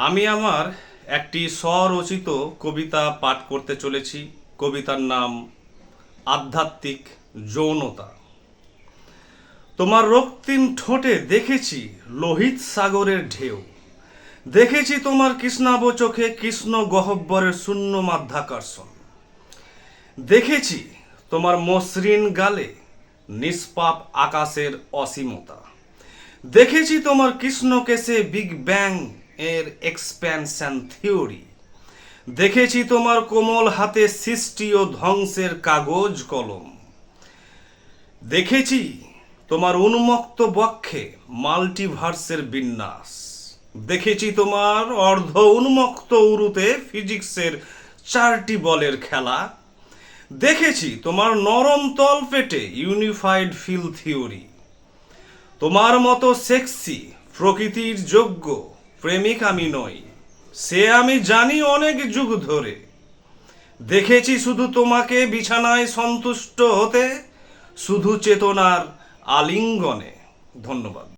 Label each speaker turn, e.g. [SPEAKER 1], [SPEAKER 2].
[SPEAKER 1] আমি আমার একটি স্বরচিত কবিতা পাঠ করতে চলেছি। কবিতার নাম আধ্যাত্মিক যৌনতা। তোমার রক্তিম ঠোঁটে দেখেছি লোহিত সাগরের ঢেউ, দেখেছি তোমার কৃষ্ণাভ চোখে কৃষ্ণ গহ্বরের শূন্য মাধ্যাকর্ষণ, দেখেছি তোমার মসৃণ গালে নিষ্পাপ আকাশের অসীমতা, দেখেছি তোমার কৃষ্ণ কেশে বিগ ব্যাং এর এক্সপ্যানশন থিওরি, দেখেছি তোমার কোমল হাতে সৃষ্টি ও ধ্বংসের কাগজ কলম, দেখেছি তোমার উন্মুক্ত বক্ষে মাল্টিভার্সের বিন্যাস, দেখেছি তোমার অর্ধ উন্মুক্ত উরুতে ফিজিক্সের 4টি বলের খেলা, দেখেছি তোমার নরম তল পেটে ইউনিফাইড ফিল থিওরি। তোমার মতো সেক্সি প্রকৃতির যোগ্য প্রেমিক আমি নই, সে আমি জানি অনেক যুগ ধরে। দেখেছি শুধু তোমাকে বিছানায় সন্তুষ্ট হতে, শুধু চেতনার আলিঙ্গনে। ধন্যবাদ।